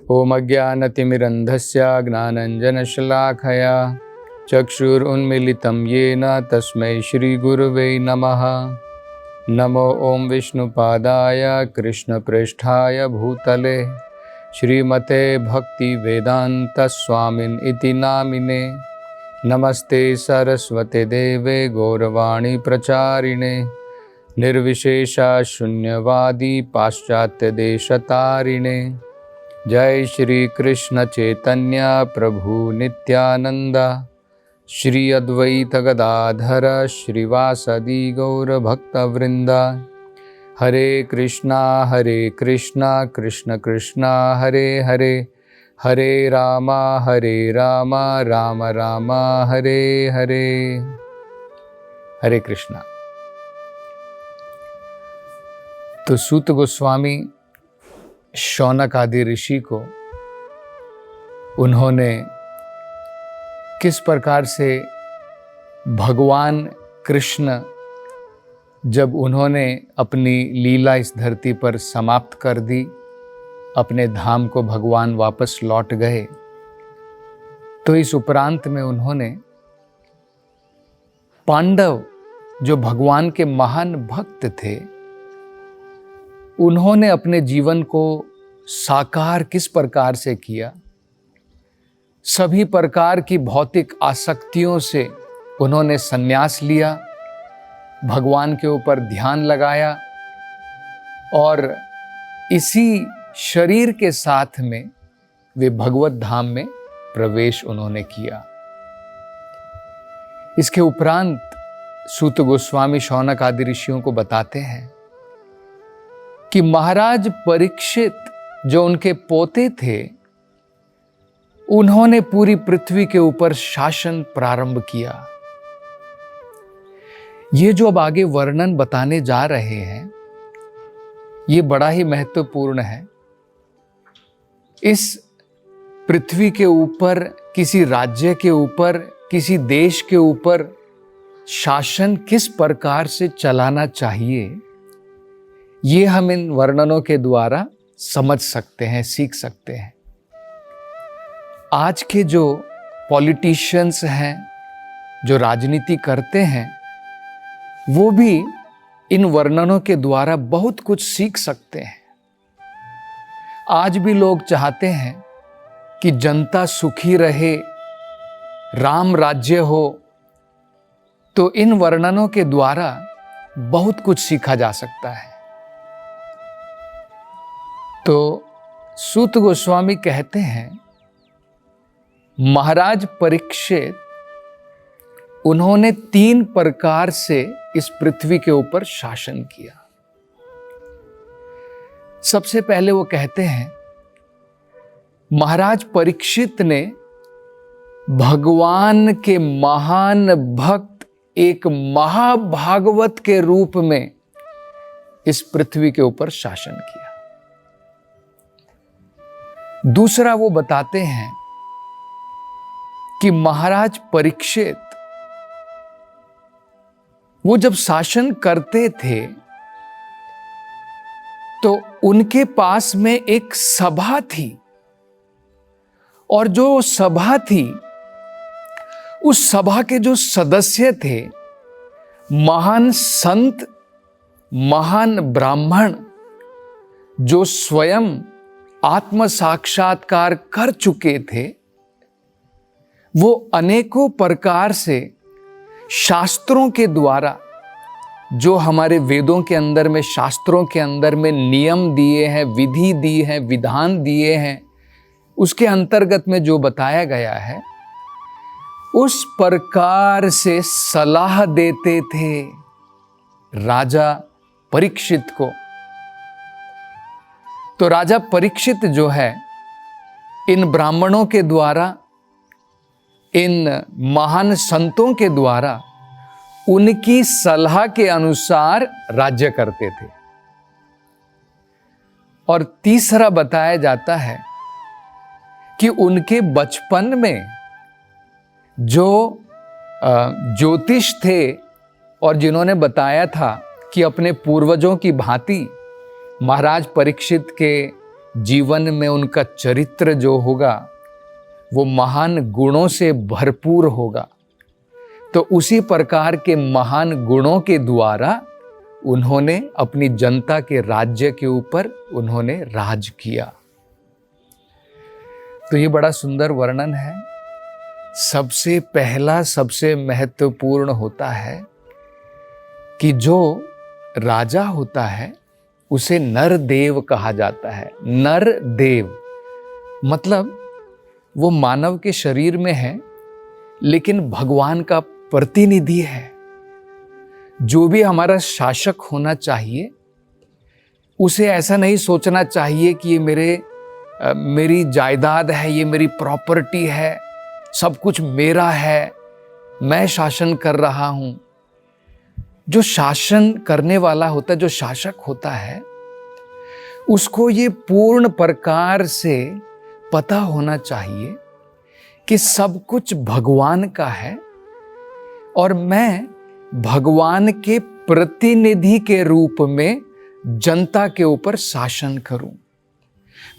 ओम अज्ञानतिमिरन्धस्य ज्ञानाञ्जनशलाखया चक्षुरुन्मीलितं येन तस्मै श्रीगुरुवे नमः। नमो ओम विष्णुपादाय कृष्णप्रेष्ठाय भूतले श्रीमते भक्तिवेदांत स्वामिन् इति नामिने। नमस्ते सरस्वते देवे गौरवाणी प्रचारिणे निर्विशेषा शून्यवादी पाश्चात्य देशतारिणे। जय श्री कृष्ण चैतन्य प्रभु नित्यानंद श्री अद्वैत गदाधर श्रीवासदि गौर भक्तवृंदा। हरे कृष्णा कृष्ण कृष्णा हरे हरे, हरे राम राम राम हरे हरे। हरे कृष्णा। तो सूत गोस्वामी शौनक आदि ऋषि को उन्होंने किस प्रकार से भगवान कृष्ण जब उन्होंने अपनी लीला इस धरती पर समाप्त कर दी, अपने धाम को भगवान वापस लौट गए, तो इस उपरांत में उन्होंने पांडव जो भगवान के महान भक्त थे, उन्होंने अपने जीवन को साकार किस प्रकार से किया, सभी प्रकार की भौतिक आसक्तियों से उन्होंने संन्यास लिया, भगवान के ऊपर ध्यान लगाया और इसी शरीर के साथ में वे भगवत धाम में प्रवेश उन्होंने किया। इसके उपरांत सूत गोस्वामी शौनक आदि ऋषियों को बताते हैं कि महाराज परीक्षित जो उनके पोते थे, उन्होंने पूरी पृथ्वी के ऊपर शासन प्रारंभ किया। ये जो अब आगे वर्णन बताने जा रहे हैं, ये बड़ा ही महत्वपूर्ण है। इस पृथ्वी के ऊपर, किसी राज्य के ऊपर, किसी देश के ऊपर शासन किस प्रकार से चलाना चाहिए, ये हम इन वर्णनों के द्वारा समझ सकते हैं, सीख सकते हैं। आज के जो पॉलिटिशियंस हैं, जो राजनीति करते हैं, वो भी इन वर्णनों के द्वारा बहुत कुछ सीख सकते हैं। आज भी लोग चाहते हैं कि जनता सुखी रहे, राम राज्य हो, तो इन वर्णनों के द्वारा बहुत कुछ सीखा जा सकता है। तो सूत गोस्वामी कहते हैं, महाराज परीक्षित उन्होंने 3 प्रकार से इस पृथ्वी के ऊपर शासन किया। सबसे पहले वो कहते हैं, महाराज परीक्षित ने भगवान के महान भक्त एक महाभागवत के रूप में इस पृथ्वी के ऊपर शासन किया। दूसरा वो बताते हैं कि महाराज परीक्षित वो जब शासन करते थे तो उनके पास में एक सभा थी, और जो सभा थी, उस सभा के जो सदस्य थे, महान संत, महान ब्राह्मण, जो स्वयं आत्म साक्षात्कार कर चुके थे, वो अनेकों प्रकार से शास्त्रों के द्वारा, जो हमारे वेदों के अंदर में, शास्त्रों के अंदर में नियम दिए हैं, विधि दी है, विधान दिए हैं, उसके अंतर्गत में जो बताया गया है, उस प्रकार से सलाह देते थे राजा परीक्षित को। तो राजा परीक्षित जो है, इन ब्राह्मणों के द्वारा, इन महान संतों के द्वारा, उनकी सलाह के अनुसार राज्य करते थे। और तीसरा बताया जाता है कि उनके बचपन में जो ज्योतिष थे और जिन्होंने बताया था कि अपने पूर्वजों की भांति महाराज परीक्षित के जीवन में उनका चरित्र जो होगा वो महान गुणों से भरपूर होगा। तो उसी प्रकार के महान गुणों के द्वारा उन्होंने अपनी जनता के राज्य के ऊपर उन्होंने राज किया। तो ये बड़ा सुंदर वर्णन है। सबसे पहला सबसे महत्वपूर्ण होता है कि जो राजा होता है उसे नर देव कहा जाता है। नर देव मतलब वो मानव के शरीर में है लेकिन भगवान का प्रतिनिधि है। जो भी हमारा शासक होना चाहिए उसे ऐसा नहीं सोचना चाहिए कि ये मेरी जायदाद है, ये मेरी प्रॉपर्टी है, सब कुछ मेरा है, मैं शासन कर रहा हूं। जो शासन करने वाला होता है, जो शासक होता है, उसको ये पूर्ण प्रकार से पता होना चाहिए कि सब कुछ भगवान का है और मैं भगवान के प्रतिनिधि के रूप में जनता के ऊपर शासन करूं।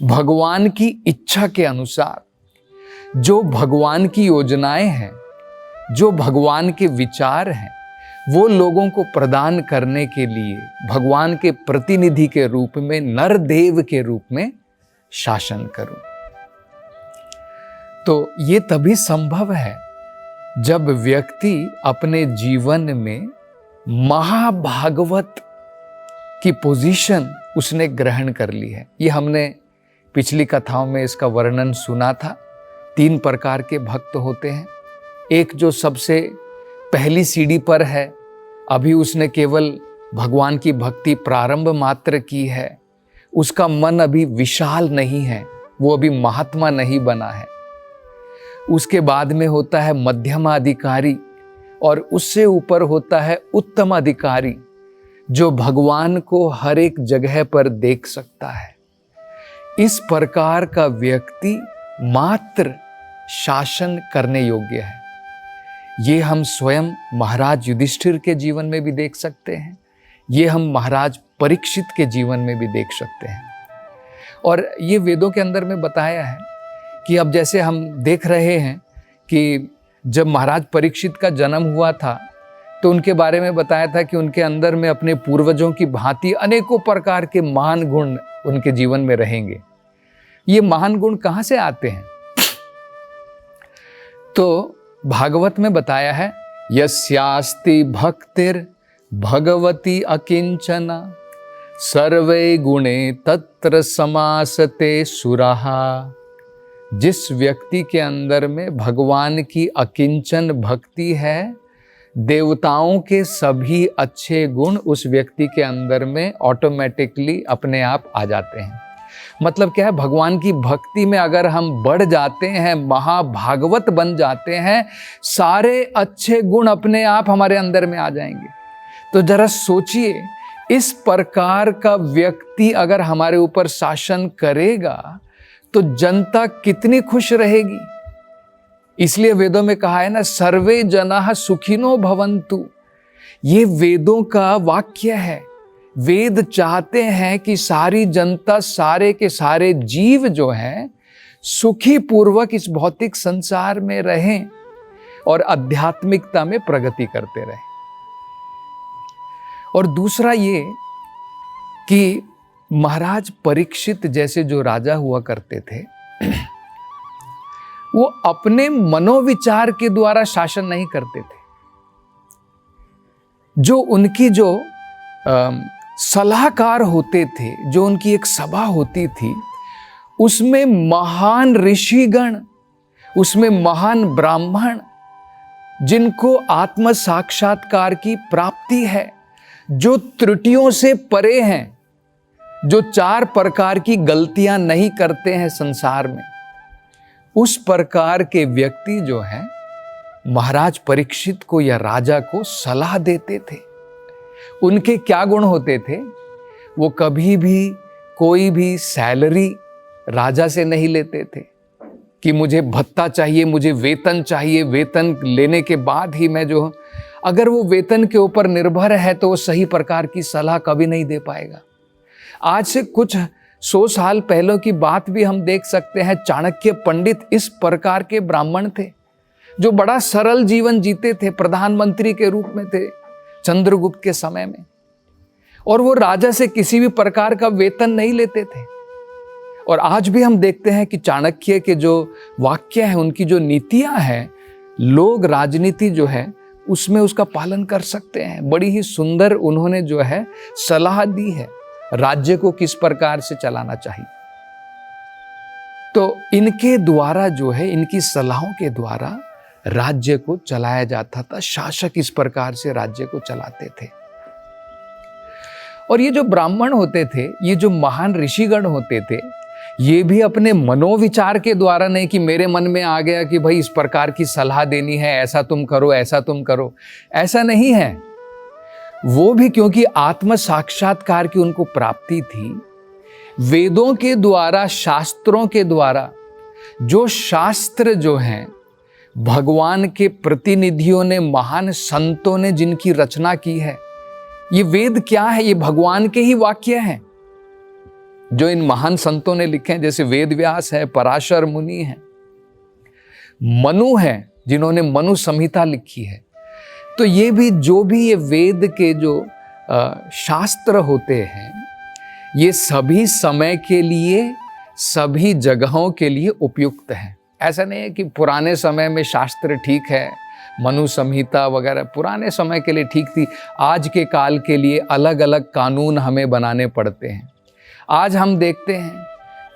भगवान की इच्छा के अनुसार जो भगवान की योजनाएं हैं, जो भगवान के विचार हैं, वो लोगों को प्रदान करने के लिए भगवान के प्रतिनिधि के रूप में, नरदेव के रूप में शासन करूं। तो ये तभी संभव है जब व्यक्ति अपने जीवन में महाभागवत की पोजीशन उसने ग्रहण कर ली है। ये हमने पिछली कथाओं में इसका वर्णन सुना था। 3 प्रकार के भक्त होते हैं। एक जो सबसे पहली सीढ़ी पर है, अभी उसने केवल भगवान की भक्ति प्रारंभ मात्र की है, उसका मन अभी विशाल नहीं है, वो अभी महात्मा नहीं बना है। उसके बाद में होता है मध्यम अधिकारी और उससे ऊपर होता है उत्तम अधिकारी, जो भगवान को हर एक जगह पर देख सकता है। इस प्रकार का व्यक्ति मात्र शासन करने योग्य है। ये हम स्वयं महाराज युधिष्ठिर के जीवन में भी देख सकते हैं, ये हम महाराज परीक्षित के जीवन में भी देख सकते हैं। और ये वेदों के अंदर में बताया है कि अब जैसे हम देख रहे हैं कि जब महाराज परीक्षित का जन्म हुआ था तो उनके बारे में बताया था कि उनके अंदर में अपने पूर्वजों की भांति अनेकों प्रकार के महान गुण उनके जीवन में रहेंगे। ये महान गुण कहाँ से आते हैं? तो भागवत में बताया है, यस्यास्ति भक्तिर् भगवती अकिंचना सर्वे गुणे तत्र समासते सुराहा। जिस व्यक्ति के अंदर में भगवान की अकिंचन भक्ति है, देवताओं के सभी अच्छे गुण उस व्यक्ति के अंदर में ऑटोमेटिकली अपने आप आ जाते हैं। मतलब क्या है? भगवान की भक्ति में अगर हम बढ़ जाते हैं, महाभागवत बन जाते हैं, सारे अच्छे गुण अपने आप हमारे अंदर में आ जाएंगे। तो जरा सोचिए, इस प्रकार का व्यक्ति अगर हमारे ऊपर शासन करेगा तो जनता कितनी खुश रहेगी। इसलिए वेदों में कहा है ना, सर्वे जनाः सुखिनो भवन्तु। ये वेदों का वाक्य है। वेद चाहते हैं कि सारी जनता, सारे के सारे जीव जो हैं, सुखी पूर्वक इस भौतिक संसार में रहें और आध्यात्मिकता में प्रगति करते रहें। और दूसरा ये कि महाराज परीक्षित जैसे जो राजा हुआ करते थे, वो अपने मनोविचार के द्वारा शासन नहीं करते थे। जो उनकी जो सलाहकार होते थे, जो उनकी एक सभा होती थी, उसमें महान ऋषिगण, उसमें महान ब्राह्मण, जिनको आत्म साक्षात्कार की प्राप्ति है, जो त्रुटियों से परे हैं, जो 4 प्रकार की गलतियां नहीं करते हैं संसार में, उस प्रकार के व्यक्ति जो हैं महाराज परीक्षित को या राजा को सलाह देते थे। उनके क्या गुण होते थे? वो कभी भी कोई भी सैलरी राजा से नहीं लेते थे कि मुझे भत्ता चाहिए, मुझे वेतन चाहिए, वेतन लेने के बाद ही मैं जो, अगर वो वेतन के ऊपर निर्भर है तो वो सही प्रकार की सलाह कभी नहीं दे पाएगा। आज से कुछ 100 साल पहले की बात भी हम देख सकते हैं। चाणक्य पंडित इस प्रकार के ब्राह्मण थे जो बड़ा सरल जीवन जीते थे, प्रधानमंत्री के रूप में थे चंद्रगुप्त के समय में, और वो राजा से किसी भी प्रकार का वेतन नहीं लेते थे। और आज भी हम देखते हैं कि चाणक्य के जो वाक्य हैं, उनकी जो नीतियां हैं, लोग राजनीति जो है उसमें उसका पालन कर सकते हैं। बड़ी ही सुंदर उन्होंने जो है सलाह दी है राज्य को किस प्रकार से चलाना चाहिए। तो इनके द्वारा जो है, इनकी सलाहों के द्वारा राज्य को चलाया जाता था। शासक इस प्रकार से राज्य को चलाते थे। और ये जो ब्राह्मण होते थे, ये जो महान ऋषिगण होते थे, ये भी अपने मनोविचार के द्वारा नहीं कि मेरे मन में आ गया कि भाई इस प्रकार की सलाह देनी है, ऐसा तुम करो, ऐसा तुम करो, ऐसा नहीं है। वो भी क्योंकि आत्म साक्षात्कार की उनको प्राप्ति थी, वेदों के द्वारा, शास्त्रों के द्वारा, जो शास्त्र जो हैं भगवान के प्रतिनिधियों ने, महान संतों ने जिनकी रचना की है, ये वेद क्या है? ये भगवान के ही वाक्य हैं जो इन महान संतों ने लिखे हैं। जैसे वेद व्यास है, पराशर मुनि है, मनु है जिन्होंने मनु संहिता लिखी है। तो ये भी जो भी ये वेद के जो शास्त्र होते हैं, ये सभी समय के लिए, सभी जगहों के लिए उपयुक्त हैं। ऐसा नहीं है कि पुराने समय में शास्त्र ठीक है, मनु संहिता वगैरह पुराने समय के लिए ठीक थी, आज के काल के लिए अलग अलग कानून हमें बनाने पड़ते हैं। आज हम देखते हैं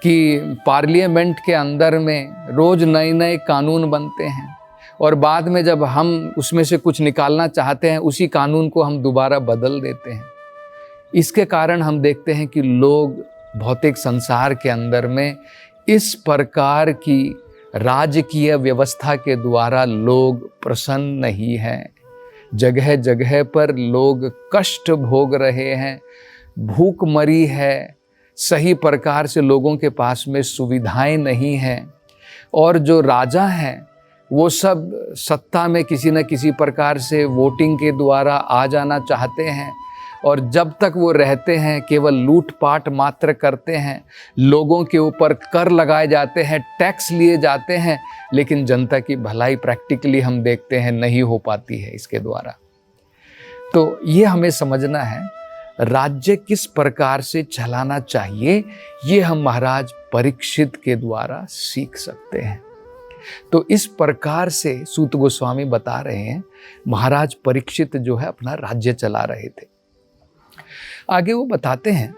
कि पार्लियामेंट के अंदर में रोज नए नए कानून बनते हैं, और बाद में जब हम उसमें से कुछ निकालना चाहते हैं, उसी कानून को हम दोबारा बदल देते हैं। इसके कारण हम देखते हैं कि लोग भौतिक संसार के अंदर में इस प्रकार की राजकीय व्यवस्था के द्वारा लोग प्रसन्न नहीं हैं। जगह जगह पर लोग कष्ट भोग रहे हैं, भूखमरी है, सही प्रकार से लोगों के पास में सुविधाएं नहीं हैं, और जो राजा हैं वो सब सत्ता में किसी न किसी प्रकार से वोटिंग के द्वारा आ जाना चाहते हैं, और जब तक वो रहते हैं केवल लूटपाट मात्र करते हैं। लोगों के ऊपर कर लगाए जाते हैं, टैक्स लिए जाते हैं, लेकिन जनता की भलाई प्रैक्टिकली हम देखते हैं नहीं हो पाती है इसके द्वारा। तो ये हमें समझना है, राज्य किस प्रकार से चलाना चाहिए, ये हम महाराज परीक्षित के द्वारा सीख सकते हैं। तो इस प्रकार से सूत गोस्वामी बता रहे हैं, महाराज परीक्षित जो है अपना राज्य चला रहे थे। आगे वो बताते हैं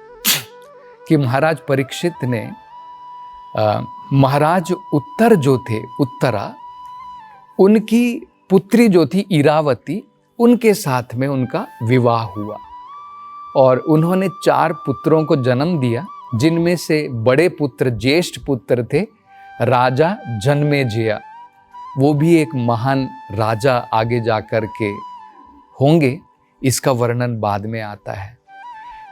कि महाराज परीक्षित ने महाराज उत्तर जो थे, उत्तरा, उनकी पुत्री जो थी इरावती, उनके साथ में उनका विवाह हुआ, और उन्होंने 4 पुत्रों को जन्म दिया, जिनमें से बड़े पुत्र, ज्येष्ठ पुत्र थे राजा जन्मेजय। वो भी एक महान राजा आगे जाकर के होंगे, इसका वर्णन बाद में आता है।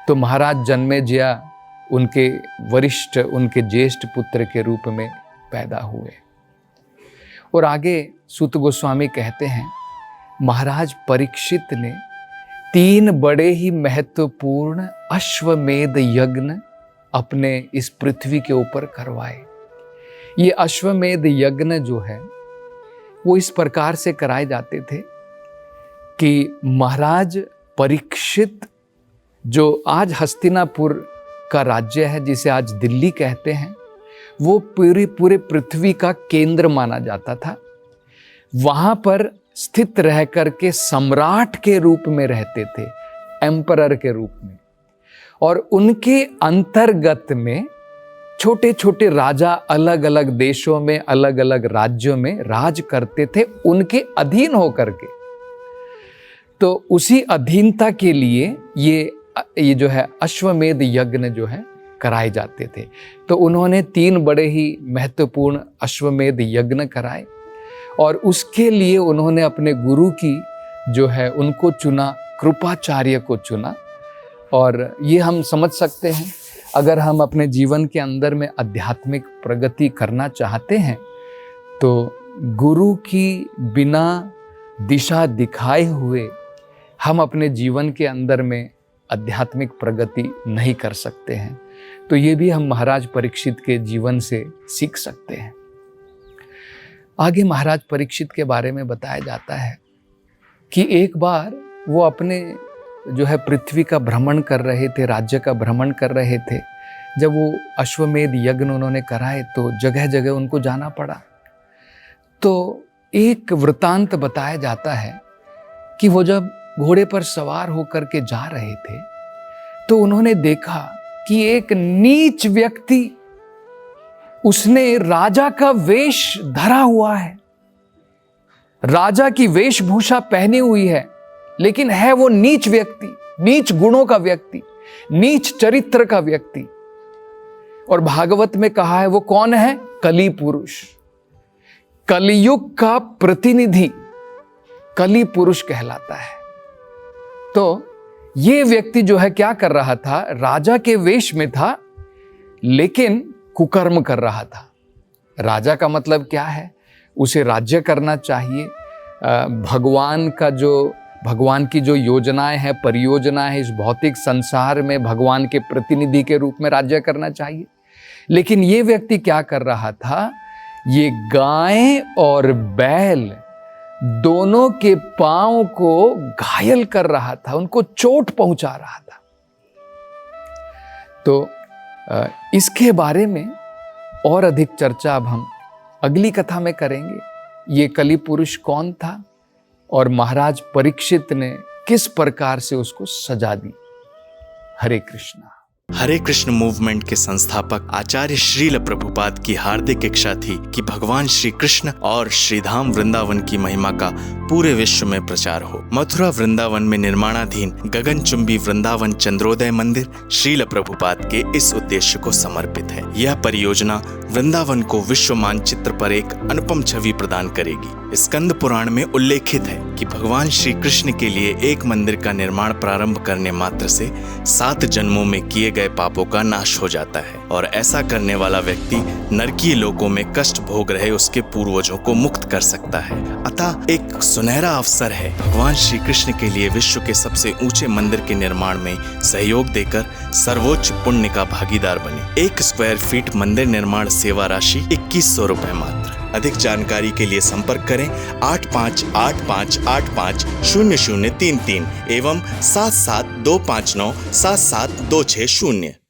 तो महाराज जन्मेजय उनके वरिष्ठ, उनके ज्येष्ठ पुत्र के रूप में पैदा हुए। और आगे सूत गोस्वामी कहते हैं, महाराज परीक्षित ने 3 बड़े ही महत्वपूर्ण अश्वमेध यज्ञ अपने इस पृथ्वी के ऊपर करवाए। ये अश्वमेध यज्ञ जो है वो इस प्रकार से कराए जाते थे कि महाराज परीक्षित, जो आज हस्तिनापुर का राज्य है, जिसे आज दिल्ली कहते हैं, वो पूरे पृथ्वी का केंद्र माना जाता था। वहां पर स्थित रह करके सम्राट के रूप में रहते थे, एम्परर के रूप में, और उनके अंतर्गत में छोटे छोटे राजा अलग अलग देशों में, अलग अलग राज्यों में राज करते थे, उनके अधीन होकर के। तो उसी अधीनता के लिए ये जो है अश्वमेध यज्ञ जो है कराए जाते थे। तो उन्होंने 3 बड़े ही महत्वपूर्ण अश्वमेध यज्ञ कराए, और उसके लिए उन्होंने अपने गुरु की जो है उनको चुना, कृपाचार्य को चुना। और ये हम समझ सकते हैं, अगर हम अपने जीवन के अंदर में आध्यात्मिक प्रगति करना चाहते हैं तो गुरु की बिना दिशा दिखाए हुए हम अपने जीवन के अंदर में आध्यात्मिक प्रगति नहीं कर सकते हैं। तो ये भी हम महाराज परीक्षित के जीवन से सीख सकते हैं। आगे महाराज परीक्षित के बारे में बताया जाता है कि एक बार वो अपने जो है पृथ्वी का भ्रमण कर रहे थे, राज्य का भ्रमण कर रहे थे। जब वो अश्वमेध यज्ञ उन्होंने कराए तो जगह जगह उनको जाना पड़ा। तो एक वृतांत बताया जाता है कि वो जब घोड़े पर सवार होकर के जा रहे थे तो उन्होंने देखा कि एक नीच व्यक्ति, उसने राजा का वेश धरा हुआ है, राजा की वेशभूषा पहनी हुई है, लेकिन है वो नीच व्यक्ति, नीच गुणों का व्यक्ति, नीच चरित्र का व्यक्ति। और भागवत में कहा है वो कौन है? कली पुरुष, कलियुग का प्रतिनिधि कली पुरुष कहलाता है। तो ये व्यक्ति जो है क्या कर रहा था? राजा के वेश में था लेकिन कुकर्म कर रहा था। राजा का मतलब क्या है? उसे राज्य करना चाहिए, भगवान की जो योजनाएं हैं, परियोजना है, इस भौतिक संसार में भगवान के प्रतिनिधि के रूप में राज्य करना चाहिए। लेकिन ये व्यक्ति क्या कर रहा था? ये गाय और बैल दोनों के पांव को घायल कर रहा था, उनको चोट पहुंचा रहा था। तो इसके बारे में और अधिक चर्चा अब हम अगली कथा में करेंगे। ये कली पुरुष कौन था और महाराज परीक्षित ने किस प्रकार से उसको सजा दी। हरे कृष्णा। हरे कृष्ण मूवमेंट के संस्थापक आचार्य श्रील प्रभुपाद की हार्दिक इच्छा थी कि भगवान श्री कृष्ण और श्रीधाम वृंदावन की महिमा का पूरे विश्व में प्रचार हो। मथुरा वृंदावन में निर्माणाधीन गगनचुंबी वृंदावन चंद्रोदय मंदिर श्रील प्रभुपाद के इस उद्देश्य को समर्पित है। यह परियोजना वृंदावन को विश्व मानचित्र पर एक अनुपम छवि प्रदान करेगी। स्कंद पुराण में उल्लेखित है कि भगवान श्री कृष्ण के लिए एक मंदिर का निर्माण प्रारंभ करने मात्र से 7 जन्मों में किए गए पापों का नाश हो जाता है और ऐसा करने वाला व्यक्ति नरकीय लोकों में कष्ट भोग रहे उसके पूर्वजों को मुक्त कर सकता है। अतः एक सुनहरा अवसर है भगवान श्री कृष्ण के लिए विश्व के सबसे ऊंचे मंदिर के निर्माण में सहयोग देकर सर्वोच्च पुण्य का भागीदार बने। 1 स्क्वायर फीट मंदिर निर्माण सेवा राशि 2100 रुपए मात्र। अधिक जानकारी के लिए संपर्क करें 8585850033 एवं 77259772660।